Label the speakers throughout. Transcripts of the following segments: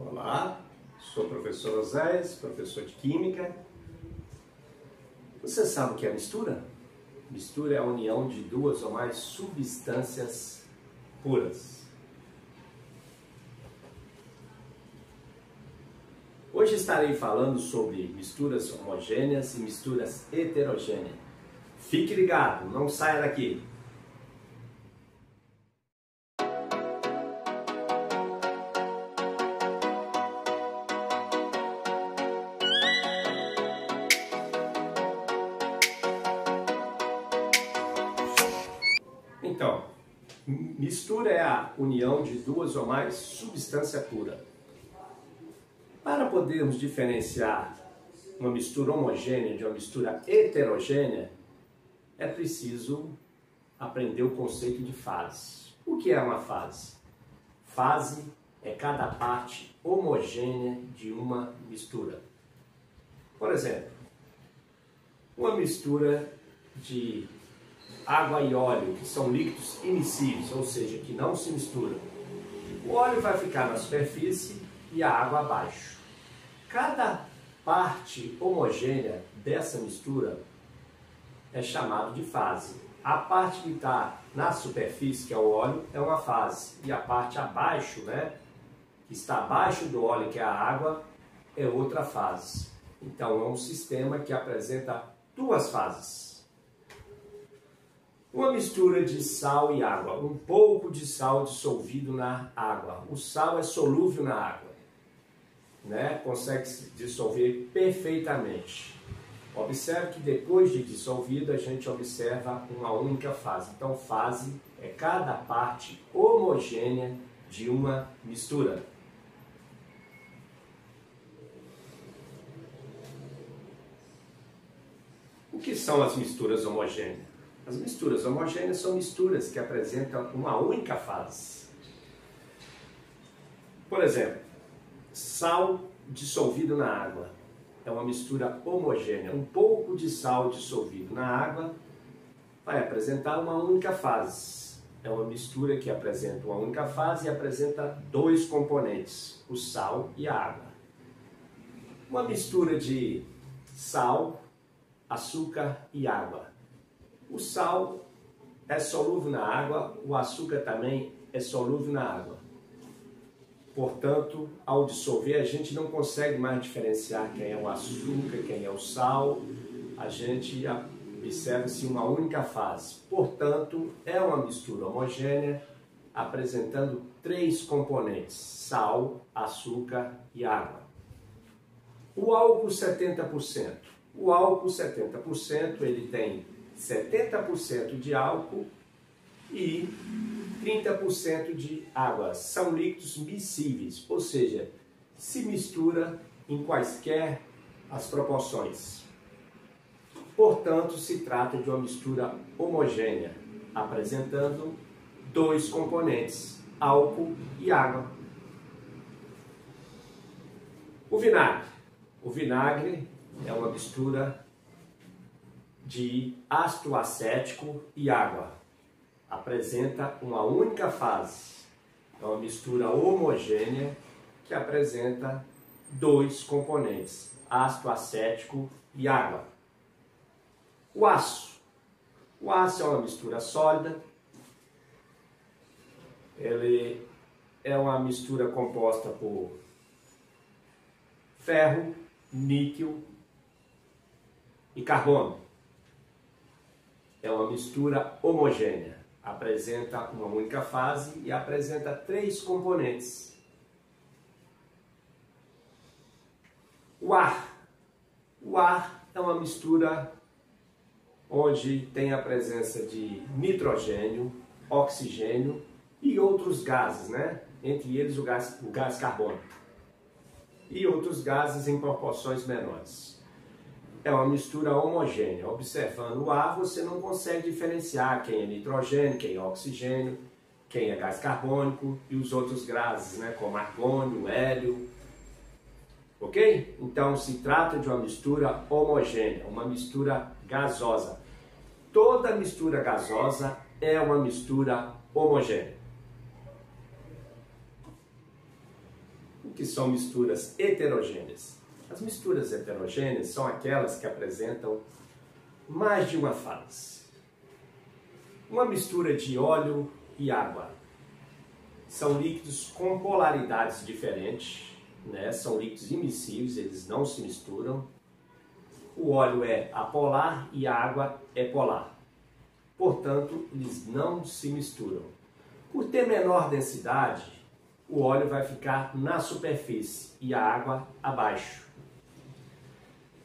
Speaker 1: Olá, sou o professor Oséias, professor de Química. Você sabe o que é mistura? Mistura é a união de duas ou mais substâncias puras. Hoje estarei falando sobre misturas homogêneas e misturas heterogêneas. Fique ligado, não saia daqui! Então, mistura é a união de duas ou mais substâncias puras. Para podermos diferenciar uma mistura homogênea de uma mistura heterogênea, é preciso aprender o conceito de fase. O que é uma fase? Fase é cada parte homogênea de uma mistura. Por exemplo, uma mistura de água e óleo, que são líquidos immiscíveis, ou seja, que não se misturam. O óleo vai ficar na superfície e a água abaixo. Cada parte homogênea dessa mistura é chamado de fase. A parte que está na superfície, que é o óleo, é uma fase. E a parte abaixo, que está abaixo do óleo, que é a água, é outra fase. Então é um sistema que apresenta duas fases. Uma mistura de sal e água, um pouco de sal dissolvido na água. O sal é solúvel na água, consegue se dissolver perfeitamente. Observe que depois de dissolvido a gente observa uma única fase. Então fase é cada parte homogênea de uma mistura. O que são as misturas homogêneas? As misturas homogêneas são misturas que apresentam uma única fase. Por exemplo, sal dissolvido na água é uma mistura homogênea. Um pouco de sal dissolvido na água vai apresentar uma única fase. É uma mistura que apresenta uma única fase e apresenta dois componentes, o sal e a água. Uma mistura de sal, açúcar e água. O sal é solúvel na água, o açúcar também é solúvel na água. Portanto, ao dissolver, a gente não consegue mais diferenciar quem é o açúcar, quem é o sal. A gente observa-se uma única fase. Portanto, é uma mistura homogênea, apresentando três componentes: sal, açúcar e água. O álcool 70%. O álcool 70%, ele tem 70% de álcool e 30% de água. São líquidos miscíveis, ou seja, se mistura em quaisquer as proporções. Portanto, se trata de uma mistura homogênea, apresentando dois componentes, álcool e água. O vinagre. O vinagre é uma mistura de ácido acético e água. Apresenta uma única fase. É uma mistura homogênea que apresenta dois componentes, ácido acético e água. O aço. O aço é uma mistura sólida. Ele é uma mistura composta por ferro, níquel e carbono. É uma mistura homogênea, apresenta uma única fase e apresenta três componentes. O ar. O ar é uma mistura onde tem a presença de nitrogênio, oxigênio e outros gases, Entre eles o gás carbônico e outros gases em proporções menores. É uma mistura homogênea. Observando o ar, você não consegue diferenciar quem é nitrogênio, quem é oxigênio, quem é gás carbônico e os outros gases, como argônio, hélio. Ok? Então, se trata de uma mistura homogênea, uma mistura gasosa. Toda mistura gasosa é uma mistura homogênea. o que são misturas heterogêneas? As misturas heterogêneas são aquelas que apresentam mais de uma fase. Uma mistura de óleo e água. São líquidos com polaridades diferentes, né? São líquidos immiscíveis, eles não se misturam. O óleo é apolar e a água é polar. Portanto, eles não se misturam. Por ter menor densidade, o óleo vai ficar na superfície e a água abaixo.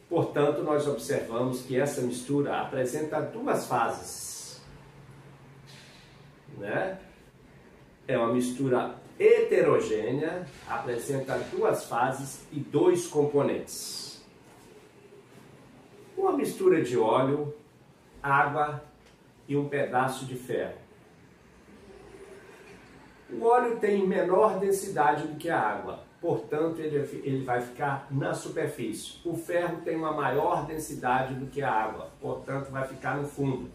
Speaker 1: Portanto, nós observamos que essa mistura apresenta duas fases, né? É uma mistura heterogênea, apresenta duas fases e dois componentes. Uma mistura de óleo, água e um pedaço de ferro. O óleo tem menor densidade do que a água, portanto ele vai ficar na superfície. O ferro tem uma maior densidade do que a água, portanto vai ficar no fundo.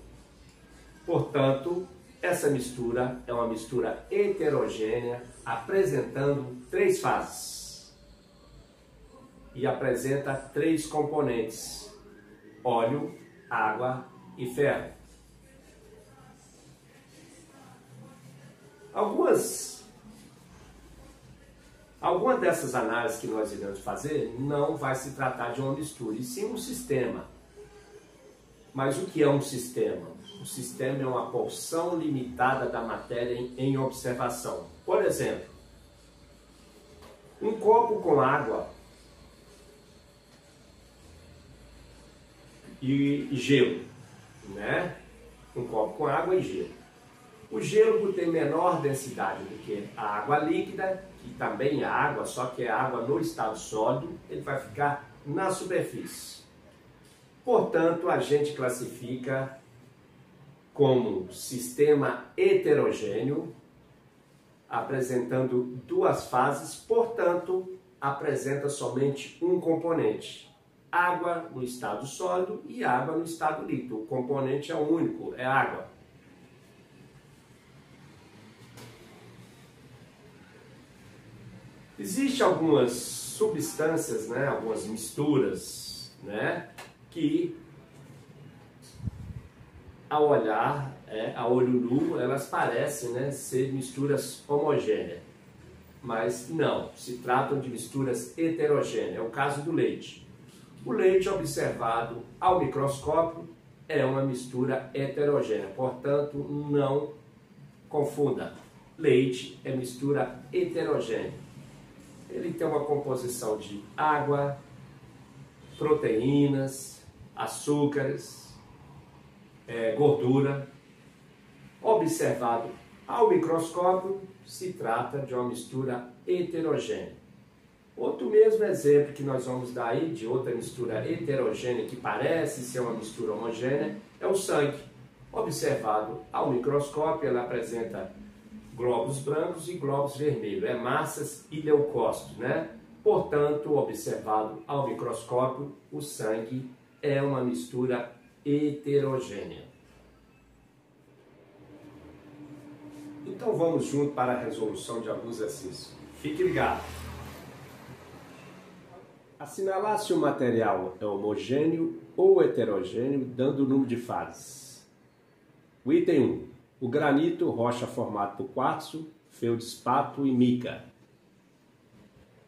Speaker 1: Portanto, essa mistura é uma mistura heterogênea, apresentando três fases. E apresenta três componentes: óleo, água e ferro. Alguma dessas análises que nós iremos fazer não vai se tratar de uma mistura, e sim um sistema. Mas o que é um sistema? O sistema é uma porção limitada da matéria em observação. Por exemplo, um copo com água e gelo, né? Um copo com água e gelo. O gelo, por ter menor densidade do que a água líquida, que também é água, só que é água no estado sólido, ele vai ficar na superfície. Portanto, a gente classifica como sistema heterogêneo, apresentando duas fases, portanto, apresenta somente um componente: água no estado sólido e água no estado líquido. O componente é único, é água. Existem algumas substâncias, né, algumas misturas, né, que ao olhar, a olho nu, elas parecem, né, ser misturas homogêneas. Mas não, se tratam de misturas heterogêneas. É o caso do leite. O leite observado ao microscópio é uma mistura heterogênea, portanto, não confunda. Leite é mistura heterogênea. Ele tem uma composição de água, proteínas, açúcares, gordura. Observado ao microscópio, se trata de uma mistura heterogênea. Outro mesmo exemplo que nós vamos dar aí de outra mistura heterogênea que parece ser uma mistura homogênea é o sangue. Observado ao microscópio, ela apresenta glóbulos brancos e glóbulos vermelhos, massas e leucócitos, né? Portanto, observado ao microscópio, o sangue é uma mistura heterogênea. Então vamos junto para a resolução de alguns exercícios. Fique ligado. Assinalar se o material é homogêneo ou heterogêneo, dando o número de fases. O item 1. O granito, rocha formada por quartzo, feldespato e mica.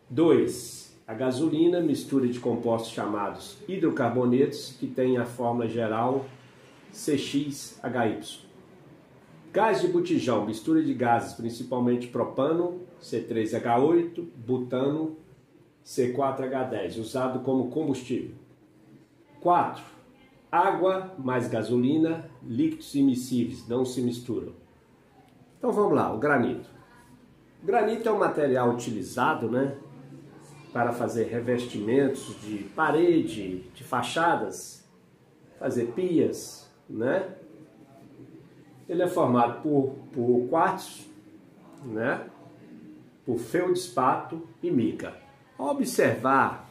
Speaker 1: 2. A gasolina, mistura de compostos chamados hidrocarbonetos, que tem a fórmula geral CXHY. Gás de botijão, mistura de gases, principalmente propano, C3H8, butano, C4H10, usado como combustível. 4. Água mais gasolina, líquidos immiscíveis, não se misturam. Então vamos lá, o granito. O granito é um material utilizado, né, para fazer revestimentos de parede, de fachadas, fazer pias, né? Ele é formado por quartzo, né, por feldespato e mica. Ao observar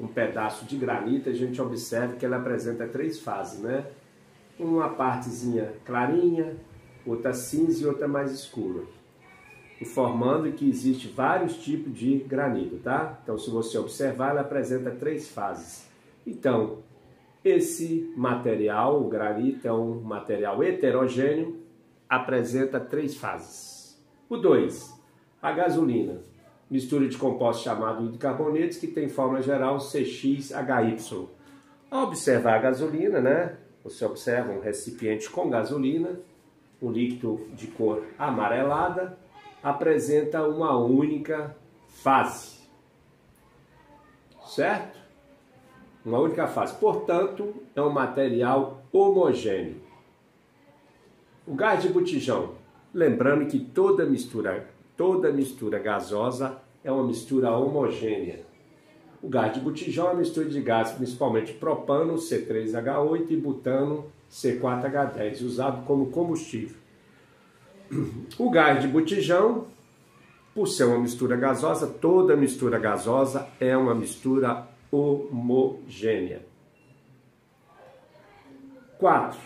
Speaker 1: um pedaço de granito, a gente observa que ele apresenta três fases, né? Uma partezinha clarinha, outra cinza e outra mais escura. informando que existe vários tipos de granito, tá? Então, se você observar, ela apresenta 3 fases. Então, esse material, o granito, é um material heterogêneo, apresenta 3 fases. O 2, a gasolina, mistura de compostos chamados hidrocarbonetos, que tem forma geral CXHY. Ao observar a gasolina, né, você observa um recipiente com gasolina, um líquido de cor amarelada, apresenta uma única fase, certo? Uma única fase, portanto, é um material homogêneo. O gás de botijão, lembrando que toda mistura gasosa é uma mistura homogênea. O gás de botijão é uma mistura de gases, principalmente propano, C3H8 e butano, C4H10, usado como combustível. O gás de botijão, por ser uma mistura gasosa, toda mistura gasosa é uma mistura homogênea. 4.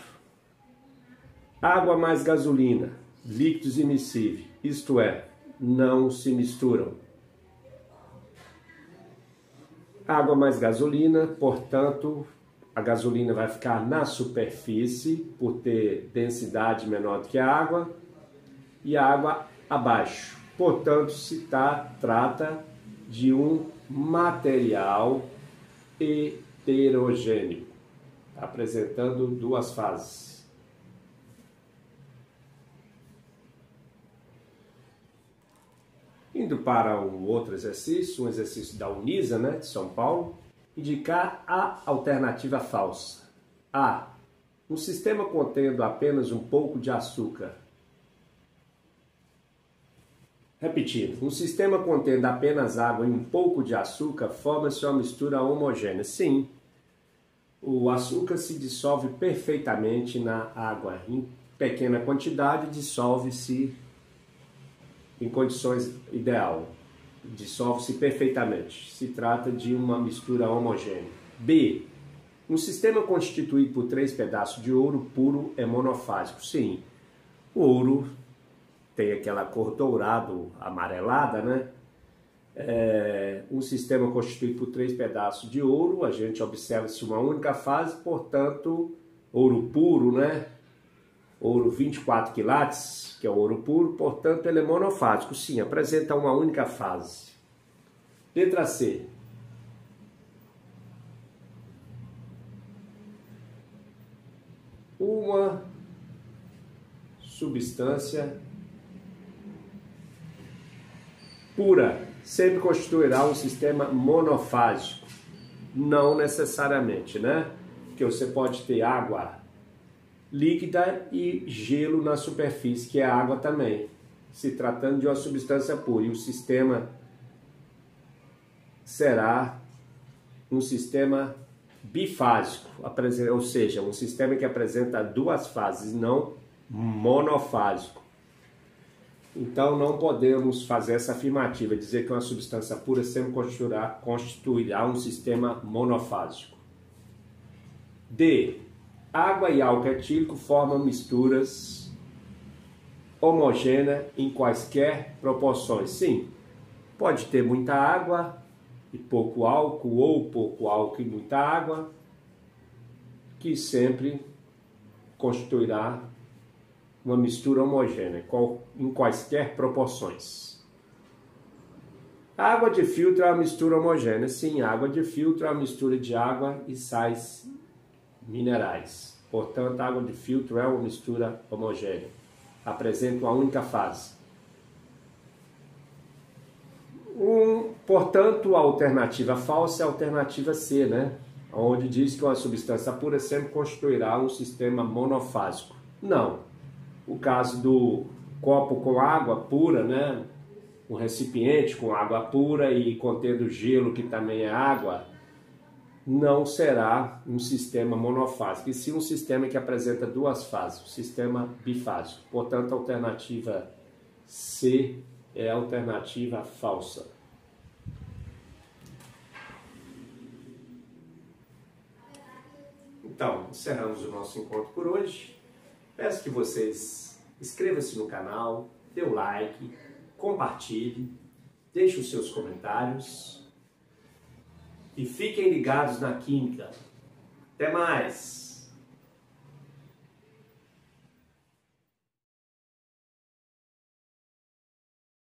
Speaker 1: Água mais gasolina, líquidos immiscíveis, isto é, não se misturam. Água mais gasolina, portanto, a gasolina vai ficar na superfície por ter densidade menor do que a água, e a água abaixo. Portanto, trata de um material heterogêneo, apresentando 2 fases. Indo para um outro exercício, um exercício da Unisa, né, de São Paulo, indicar a alternativa falsa. A. Um sistema contendo apenas um pouco de açúcar. Repetindo, um sistema contendo apenas água e um pouco de açúcar forma-se uma mistura homogênea. Sim, o açúcar se dissolve perfeitamente na água. Em pequena quantidade, dissolve-se em condições ideal. Dissolve-se perfeitamente. Se trata de uma mistura homogênea. B. Um sistema constituído por 3 pedaços de ouro puro é monofásico. Sim, o ouro tem aquela cor dourado, amarelada, né? Um sistema constituído por 3 pedaços de ouro, a gente observa-se uma única fase, portanto, ouro puro, né? Ouro 24 quilates, que é o ouro puro, portanto, ele é monofásico. Sim, apresenta uma única fase. Letra C. Uma substância pura sempre constituirá um sistema monofásico. Não necessariamente, né? Porque você pode ter água líquida e gelo na superfície, que é a água também, se tratando de uma substância pura. E o sistema será um sistema bifásico, ou seja, um sistema que apresenta 2 fases, não monofásico. Então não podemos fazer essa afirmativa, dizer que uma substância pura sempre constituirá um sistema monofásico. D. Água e álcool etílico formam misturas homogêneas em quaisquer proporções. Sim, pode ter muita água e pouco álcool, ou pouco álcool e muita água, que sempre constituirá uma mistura homogênea, em quaisquer proporções. A água de filtro é uma mistura homogênea. Sim, a água de filtro é uma mistura de água e sais minerais. Portanto, a água de filtro é uma mistura homogênea. Apresenta uma única fase. Portanto, a alternativa falsa é a alternativa C, né? Onde diz que uma substância pura sempre constituirá um sistema monofásico. Não. O caso do copo com água pura, né? Um recipiente com água pura e contendo gelo, que também é água, não será um sistema monofásico, e sim um sistema que apresenta 2 fases, o sistema bifásico. Portanto, a alternativa C é a alternativa falsa. Então, encerramos o nosso encontro por hoje. Peço que vocês inscrevam-se no canal, dê o like, compartilhe, deixe os seus comentários e fiquem ligados na Química. Até mais!